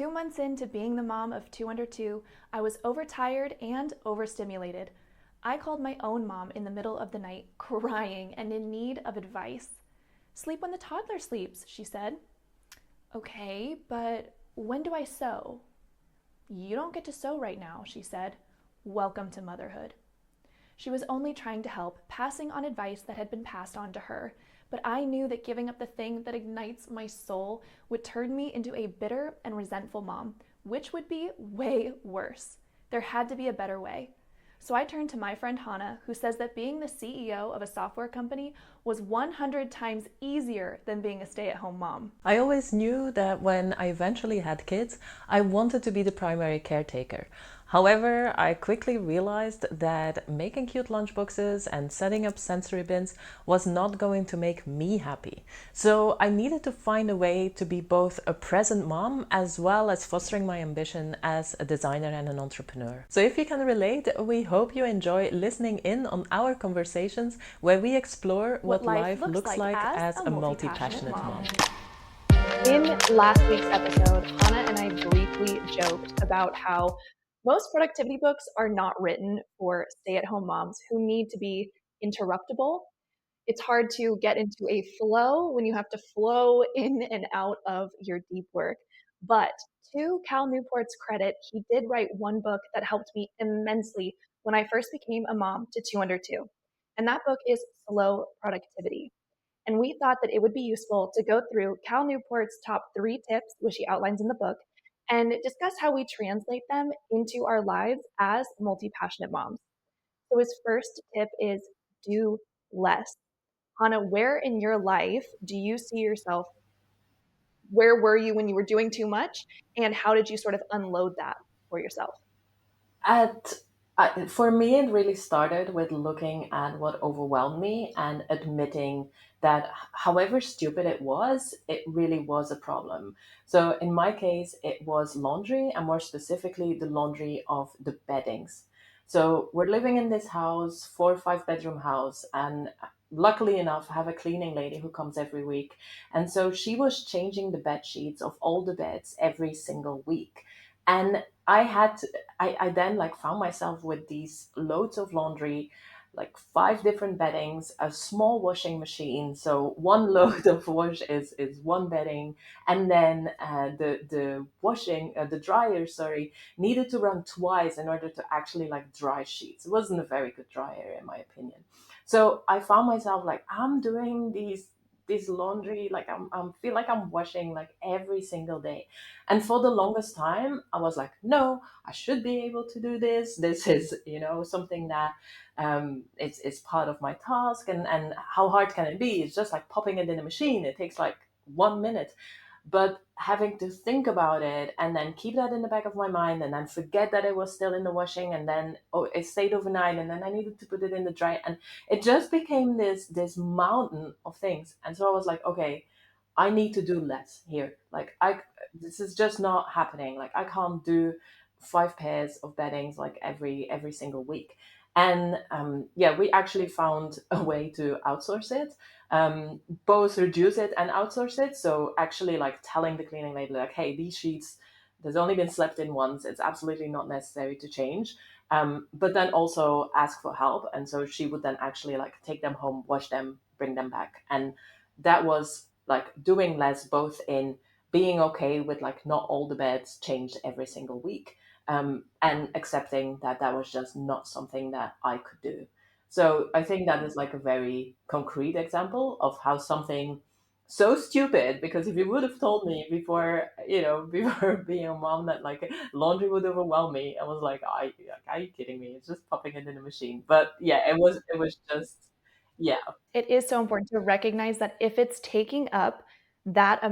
2 months into being the mom of two under two, I was overtired and overstimulated. I called my own mom in the middle of the night, crying and in need of advice. Sleep when the toddler sleeps, she said. Okay, but when do I sew? You don't get to sew right now, she said. Welcome to motherhood. She was only trying to help, passing on advice that had been passed on to her, but I knew that giving up the thing that ignites my soul would turn me into a bitter and resentful mom, which would be way worse. There had to be a better way. So I turned to my friend Hanne, who says that being the CEO of a software company was 100 times easier than being a stay-at-home mom. I always knew that when I eventually had kids, I wanted to be the primary caretaker. However, I quickly realized that making cute lunchboxes and setting up sensory bins was not going to make me happy. So I needed to find a way to be both a present mom as well as fostering my ambition as a designer and an entrepreneur. So if you can relate, we hope you enjoy listening in on our conversations where we explore what life looks like as a multi-passionate mom. In last week's episode, Hanne and I briefly joked about how most productivity books are not written for stay-at-home moms who need to be interruptible. It's hard to get into a flow when you have to flow in and out of your deep work. But to Cal Newport's credit, he did write one book that helped me immensely when I first became a mom to two under two. And that book is Slow Productivity. And we thought that it would be useful to go through Cal Newport's top 3 tips, which he outlines in the book, and discuss how we translate them into our lives as multi-passionate moms. So his first tip is do less. Hanne, where in your life do you see yourself? Where were you when you were doing too much? And how did you sort of unload that for yourself? At For me, it really started with looking at what overwhelmed me and admitting that however stupid it really was a problem. So in my case, it was laundry, and more specifically, the laundry of the beddings. So we're living in this house, 4 or 5 bedroom house, and luckily enough, I have a cleaning lady who comes every week. And so she was changing the bed sheets of all the beds every single week. And I then like found myself with these loads of laundry, like 5 different beddings, a small washing machine. So one load of wash is one bedding, and then the dryer, sorry, needed to run twice in order to actually like dry sheets. It wasn't a very good dryer in my opinion. So I found myself like I'm doing these laundry, like I'm feel like I'm washing like every single day. And for the longest time, I was like, no, I should be able to do this. This is, something that it's part of my task. And how hard can it be? It's just like popping it in a machine. It takes like 1 minute. But having to think about it and then keep that in the back of my mind and then forget that it was still in the washing and then it stayed overnight and then I needed to put it in the dry, and it just became this mountain of things. And so I was like, okay, I need to do less here. Like this is just not happening. Like I can't do 5 pairs of beddings like every single week. And yeah, we actually found a way to outsource it, both reduce it and outsource it. So actually, like telling the cleaning lady, like, hey, these sheets, there's only been slept in once. It's absolutely not necessary to change. But then also ask for help. And so she would then actually like take them home, wash them, bring them back. And that was like doing less, both in being okay with like not all the beds changed every single week, and accepting that that was just not something that I could do. So I think that is like a very concrete example of how something so stupid, because if you would have told me before, before being a mom that like laundry would overwhelm me, I was like, are you kidding me? It's just popping it in the machine. But yeah, it was just, yeah. It is so important to recognize that if it's taking up that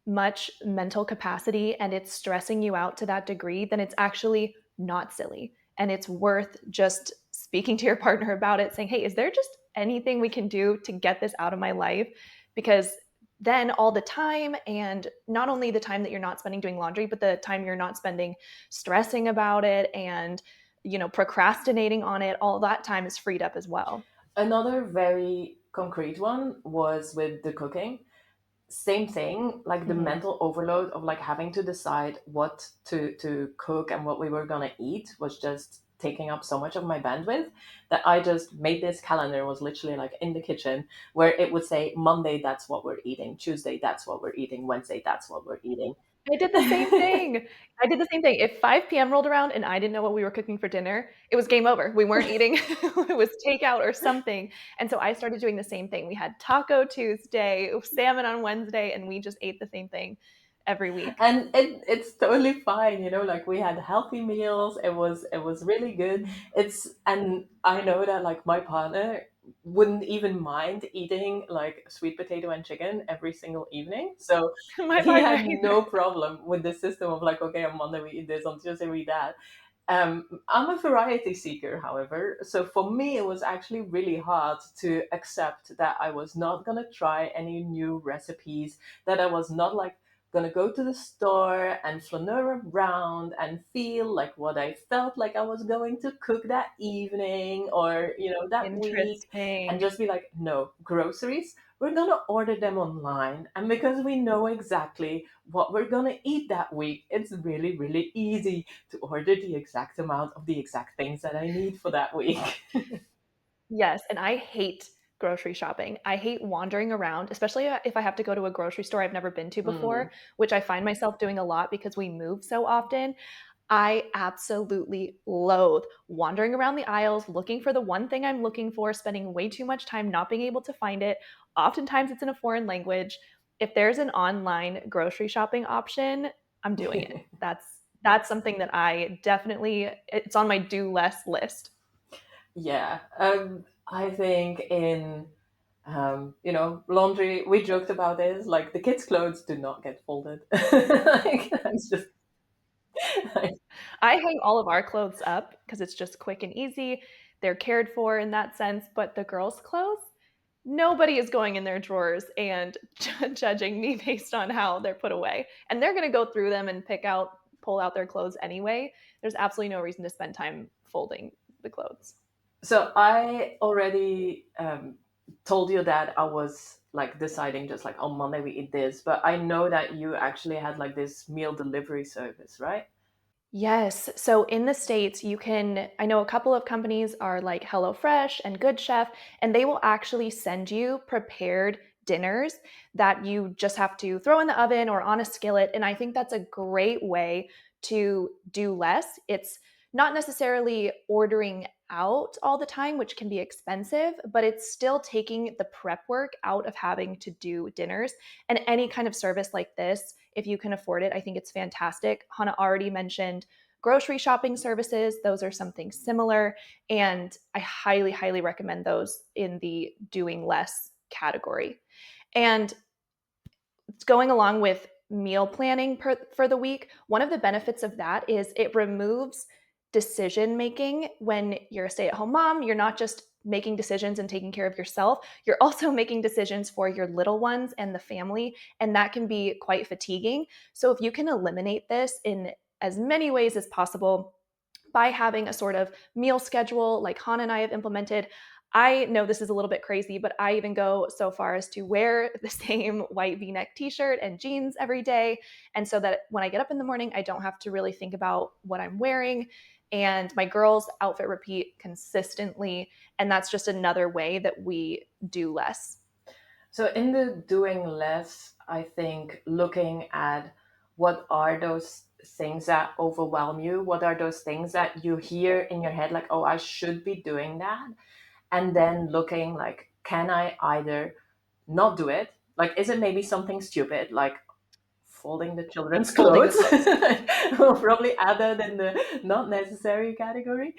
much mental capacity and it's stressing you out to that degree, then it's actually not silly. And it's worth just speaking to your partner about it, saying, hey, is there just anything we can do to get this out of my life? Because then all the time, and not only the time that you're not spending doing laundry, but the time you're not spending stressing about it and procrastinating on it, all that time is freed up as well. Another very concrete one was with the cooking. same thing, like the Mhm. mental overload of like having to decide what to cook and what we were gonna eat was just taking up so much of my bandwidth that I just made this calendar, was literally like in the kitchen, where it would say Monday that's what we're eating, Tuesday that's what we're eating, Wednesday that's what we're eating. I did the same thing. I did the same thing. If 5 PM rolled around and I didn't know what we were cooking for dinner, it was game over. We weren't eating. It was takeout or something. And so I started doing the same thing. We had Taco Tuesday, salmon on Wednesday, and we just ate the same thing every week. And it's totally fine, like we had healthy meals. It was really good. It's And I know that like my partner wouldn't even mind eating like sweet potato and chicken every single evening, so My he partner had either. no problem with the system of like, okay, on Monday we eat this, on Tuesday we eat that. I'm a variety seeker, however, so for me it was actually really hard to accept that I was not gonna try any new recipes, that I was not like gonna go to the store and flaneur around and feel like what I felt like I was going to cook that evening or that week, and Interesting. just be like, no, groceries, we're gonna order them online, and because we know exactly what we're gonna eat that week, it's really, really easy to order the exact amount of the exact things that I need for that week. Yes, and I hate grocery shopping. I hate wandering around, especially if I have to go to a grocery store I've never been to Mm. before, which I find myself doing a lot because we move so often. I absolutely loathe wandering around the aisles looking for the one thing I'm looking for, spending way too much time not being able to find it. Oftentimes it's in a foreign language. If there's an online grocery shopping option, I'm doing it. That's something that I definitely it's on my do less list. Yeah, I think in laundry, we joked about this. Like the kids' clothes do not get folded. Like, that's just like, I hang all of our clothes up because it's just quick and easy. They're cared for in that sense, but the girls' clothes, nobody is going in their drawers and judging me based on how they're put away. And they're going to go through them and pull out their clothes anyway. There's absolutely no reason to spend time folding the clothes. so I already told you that I was like deciding just like on Monday we eat this, but I know that you actually had like this meal delivery service, right? Yes. So in the States, I know a couple of companies are like HelloFresh and Good Chef, and they will actually send you prepared dinners that you just have to throw in the oven or on a skillet. And I think that's a great way to do less. It's not necessarily ordering out all the time, which can be expensive, but it's still taking the prep work out of having to do dinners. And any kind of service like this, if you can afford it, I think it's fantastic. Hannah already mentioned grocery shopping services. Those are something similar. And I highly, highly recommend those in the doing less category. And going along with meal planning for the week, one of the benefits of that is it removes decision making. When you're a stay at home mom, you're not just making decisions and taking care of yourself, you're also making decisions for your little ones and the family. And that can be quite fatiguing. So if you can eliminate this in as many ways as possible, by having a sort of meal schedule like Han and I have implemented. I know this is a little bit crazy, but I even go so far as to wear the same white v-neck t-shirt and jeans every day. And so that when I get up in the morning, I don't have to really think about what I'm wearing. And my girls outfit repeat consistently. And that's just another way that we do less. So in the doing less, I think looking at what are those things that overwhelm you, what are those things that you hear in your head like, oh, I should be doing that, and then looking like, can I either not do it, like is it maybe something stupid like folding the children's Folding the clothes? clothes. We'll probably add that in the not necessary category.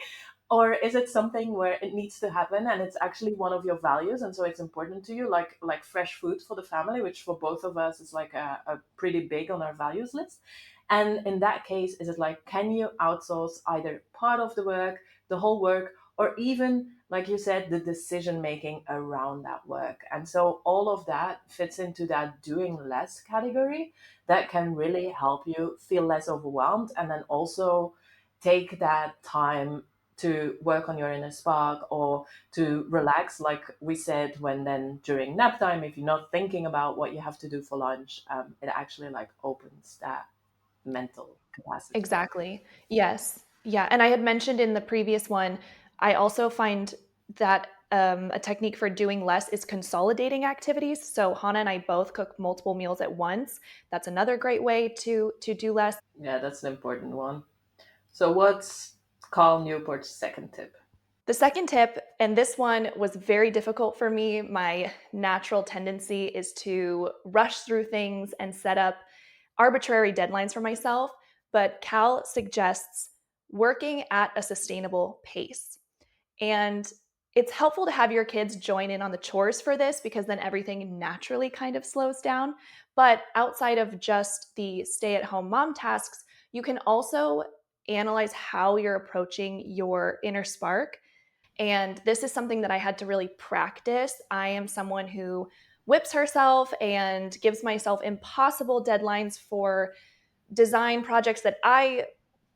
Or is it something where it needs to happen and it's actually one of your values and so it's important to you, like fresh food for the family, which for both of us is like a pretty big on our values list. And in that case, is it like, can you outsource either part of the work, the whole work, or even like you said, the decision making around that work? And so all of that fits into that doing less category that can really help you feel less overwhelmed, and then also take that time to work on your inner spark or to relax, like we said, when then during nap time, if you're not thinking about what you have to do for lunch, it actually like opens that mental capacity. Exactly. Yes. Yeah. And I had mentioned in the previous one, I also find that a technique for doing less is consolidating activities. So Hannah and I both cook multiple meals at once. That's another great way to do less. Yeah, that's an important one. So what's Carl Newport's second tip? The second tip, and this one was very difficult for me, my natural tendency is to rush through things and set up arbitrary deadlines for myself. But Cal suggests working at a sustainable pace. And it's helpful to have your kids join in on the chores for this because then everything naturally kind of slows down. But outside of just the stay at home mom tasks, you can also analyze how you're approaching your inner spark. And this is something that I had to really practice. I am someone who whips herself and gives myself impossible deadlines for design projects that I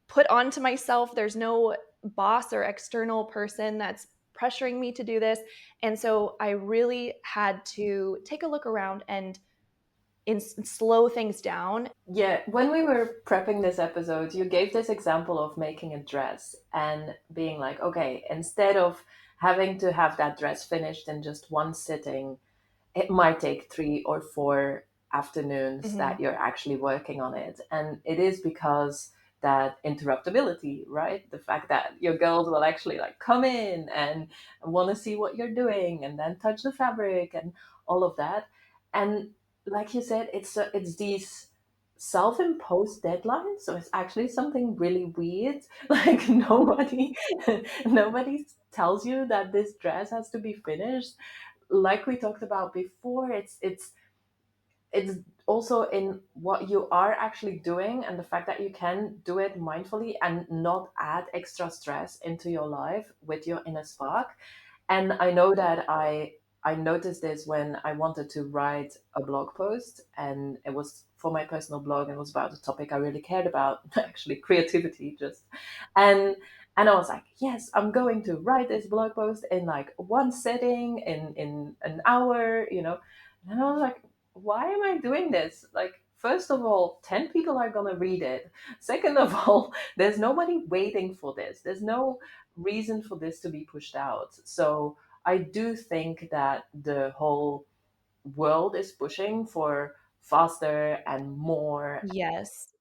put onto myself. There's no boss or external person that's pressuring me to do this. And so I really had to take a look around and slow things down. Yeah, when we were prepping this episode, you gave this example of making a dress and being like, okay, instead of having to have that dress finished in just one sitting, it might take 3 or 4 afternoons that Mhm. you're actually working on it. And it is because that interruptibility, right? The fact that your girls will actually like come in and want to see what you're doing and then touch the fabric and all of that. And like you said, it's these self-imposed deadlines. So it's actually something really weird. Like nobody tells you that this dress has to be finished. Like we talked about before, it's also in what you are actually doing and the fact that you can do it mindfully and not add extra stress into your life with your inner spark. And I know that I noticed this when I wanted to write a blog post, and it was for my personal blog, and it was about a topic I really cared about, actually creativity, just. And and I was like, yes, I'm going to write this blog post in like one setting in an hour, and I was like, why am I doing this? Like, first of all, 10 people are gonna read it. Second of all, there's nobody waiting for this. There's no reason for this to be pushed out. So I do think that the whole world is pushing for faster and more Yes.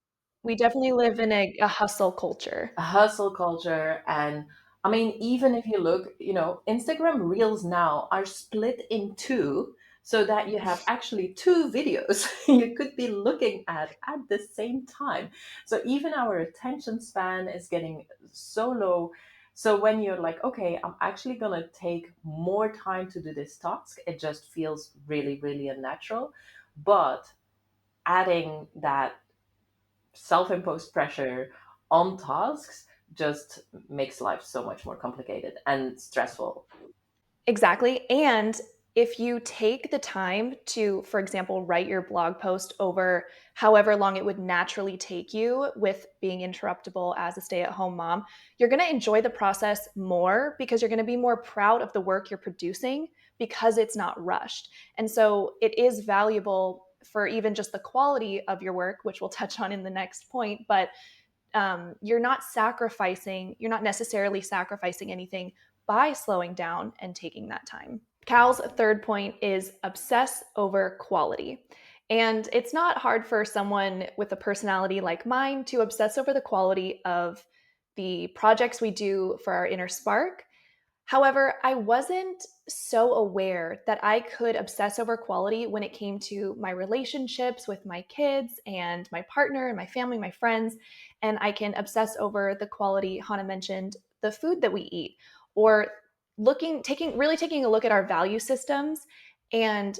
We definitely live in a hustle culture. hustle culture. And I mean, even if you look, Instagram reels now are split in two so that you have actually two videos you could be looking at the same time. So even our attention span is getting so low. So when you're like, okay, I'm actually gonna take more time to do this task, it just feels really, really unnatural. But adding that self-imposed pressure on tasks just makes life so much more complicated and stressful. Exactly. And if you take the time to, for example, write your blog post over however long it would naturally take you with being interruptible as a stay at home mom, you're going to enjoy the process more because you're going to be more proud of the work you're producing because it's not rushed. And so it is valuable for even just the quality of your work, which we'll touch on in the next point. But you're not necessarily sacrificing anything by slowing down and taking that time. Cal's third point is obsess over quality. And it's not hard for someone with a personality like mine to obsess over the quality of the projects we do for our inner spark. However, I wasn't so aware that I could obsess over quality when it came to my relationships with my kids and my partner and my family, my friends. And I can obsess over the quality, Hannah mentioned, the food that we eat, or really taking a look at our value systems and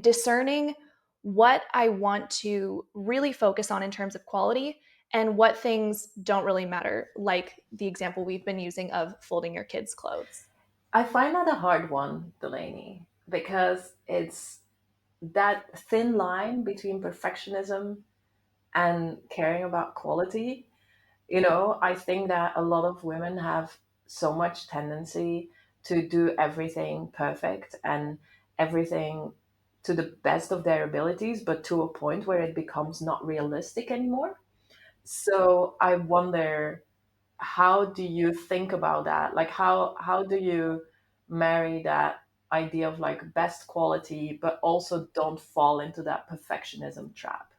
discerning what I want to really focus on in terms of quality and what things don't really matter, like the example we've been using of folding your kids' clothes. I find that a hard one, Delaney, because it's that thin line between perfectionism and caring about quality. I think that a lot of women have so much tendency to do everything perfect and everything to the best of their abilities, but to a point where it becomes not realistic anymore. So I wonder, how do you think about that? Like, how do you marry that idea of like best quality, but also don't fall into that perfectionism trap?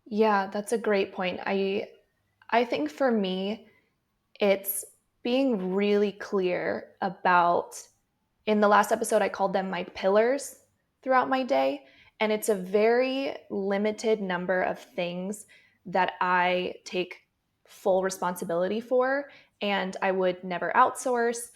Yeah, that's a great point. I think for me, it's being really clear about, in the last episode I called them my pillars throughout my day, and it's a very limited number of things that I take full responsibility for and I would never outsource.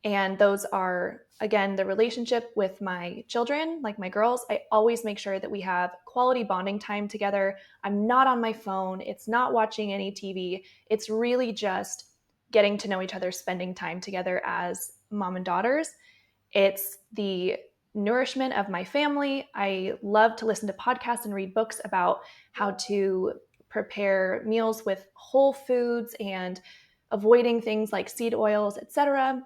And those are, again, the relationship with my children, like my girls. I always make sure that we have quality bonding time together. I'm not on my phone. It's not watching any TV. It's really just getting to know each other, spending time together as mom and daughters. It's the nourishment of my family. I love to listen to podcasts and read books about how to prepare meals with whole foods and avoiding things like seed oils, etc.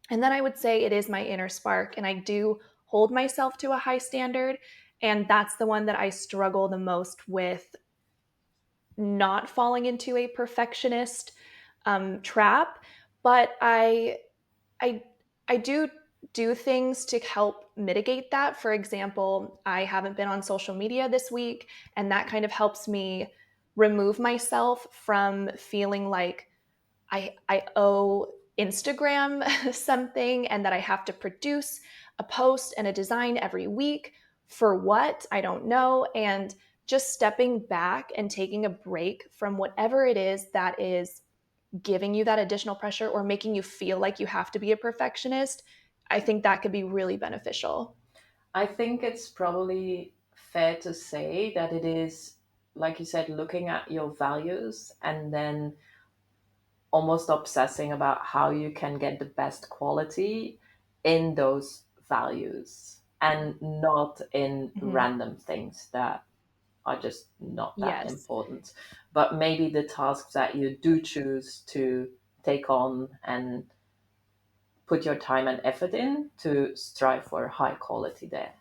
And then I would say it is my inner spark, and I do hold myself to a high standard. And that's the one that I struggle the most with, not falling into a perfectionist trap. But I, I do things to help mitigate that. For example, I haven't been on social media this week, and that kind of helps me remove myself from feeling like I owe Instagram something and that I have to produce a post and a design every week. For what? I don't know. And just stepping back and taking a break from whatever it is that is giving you that additional pressure or making you feel like you have to be a perfectionist, I think that could be really beneficial. I think it's probably fair to say that it is, like you said, looking at your values and then almost obsessing about how you can get the best quality in those values and not in Mhm. random things that are just not that Yes. important. But maybe the tasks that you do choose to take on and put your time and effort in to strive for high quality there.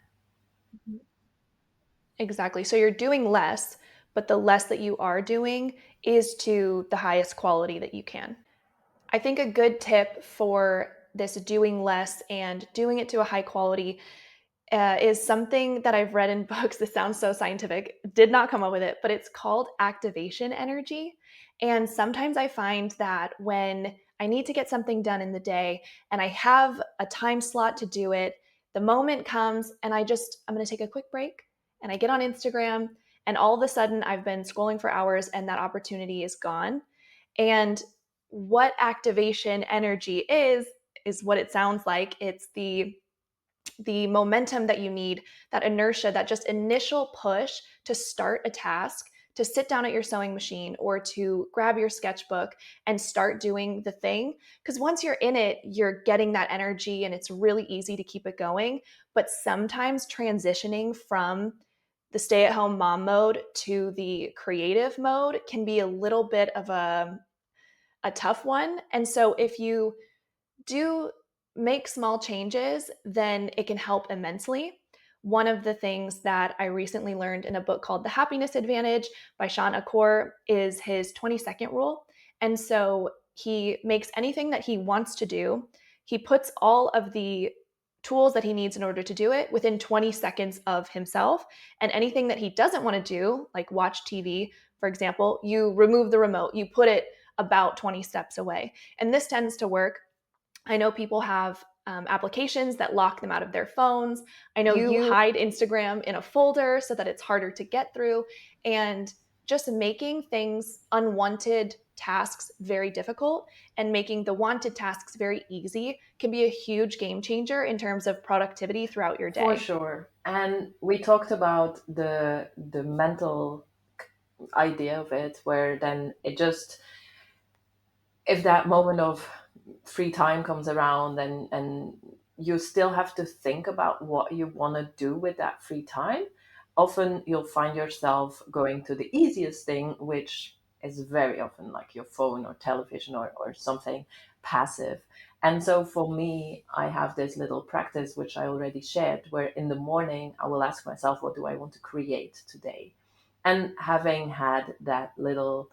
Exactly. So you're doing less, but the less that you are doing is to the highest quality that you can. I think a good tip for this doing less and doing it to a high quality is something that I've read in books. This sounds so scientific, did not come up with it, but it's called activation energy. And sometimes I find that when I need to get something done in the day and I have a time slot to do it, the moment comes and I'm going to take a quick break and I get on Instagram, and all of a sudden I've been scrolling for hours and that opportunity is gone. And what activation energy is what it sounds like. It's the momentum that you need, that inertia, that just initial push to start a task, to sit down at your sewing machine or to grab your sketchbook and start doing the thing. Because once you're in it, you're getting that energy and it's really easy to keep it going. But sometimes transitioning from the stay at home mom mode to the creative mode can be a little bit of a tough one. And so if you do make small changes, then it can help immensely. One of the things that I recently learned in a book called The Happiness Advantage by Sean Akor is his 20-second rule. And so he makes anything that he wants to do, he puts all of the tools that he needs in order to do it within 20 seconds of himself. And anything that he doesn't want to do, like watch TV, for example, you remove the remote, you put it about 20 steps away. And this tends to work. I know people have applications that lock them out of their phones. I know you hide Instagram in a folder so that it's harder to get through. And just making things unwanted tasks very difficult and making the wanted tasks very easy can be a huge game changer in terms of productivity throughout your For day. sure. And we talked about the mental idea of it, where then it just, if that moment of free time comes around and you still have to think about what you want to do with that free time, often you'll find yourself going to the easiest thing, which is very often like your phone or television or something passive. And so for me, I have this little practice which I already shared, where in the morning I will ask myself, what do I want to create today? And having had that little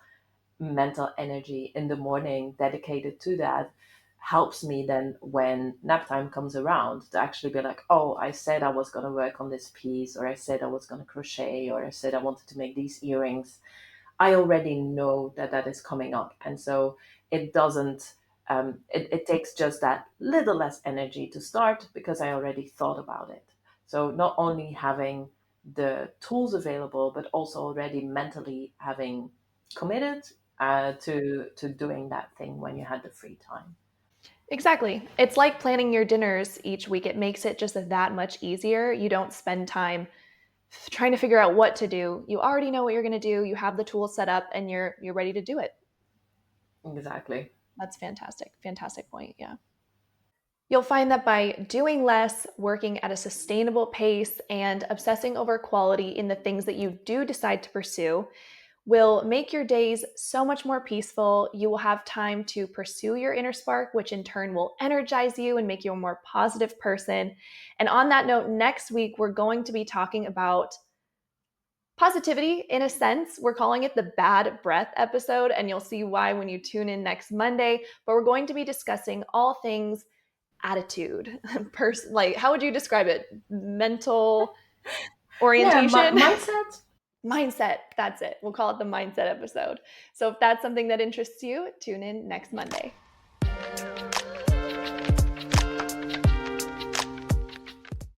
mental energy in the morning dedicated to that helps me then when nap time comes around to actually be like, oh, I said I was going to work on this piece, or I said I was going to crochet, or I said I wanted to make these earrings. I already know that that is coming up. And so it doesn't, it takes just that little less energy to start because I already thought about it. So not only having the tools available, but also already mentally having committed to doing that thing when you had the free time. Exactly. It's like planning your dinners each week. It makes it just that much easier. You don't spend time trying to figure out what to do. You already know what you're going to do. You have the tools set up and you're ready to do it. Exactly. That's fantastic. Fantastic point. Yeah. You'll find that by doing less, working at a sustainable pace, and obsessing over quality in the things that you do decide to pursue will make your days so much more peaceful. You will have time to pursue your inner spark, which in turn will energize you and make you a more positive person. And on that note, next week, we're going to be talking about positivity in a sense. We're calling it the bad breath episode, and you'll see why when you tune in next Monday. But we're going to be discussing all things attitude, like how would you describe it? Mental Yeah, orientation? mindset. Mindset. That's it. We'll call it the mindset episode. So if that's something that interests you, tune in next Monday.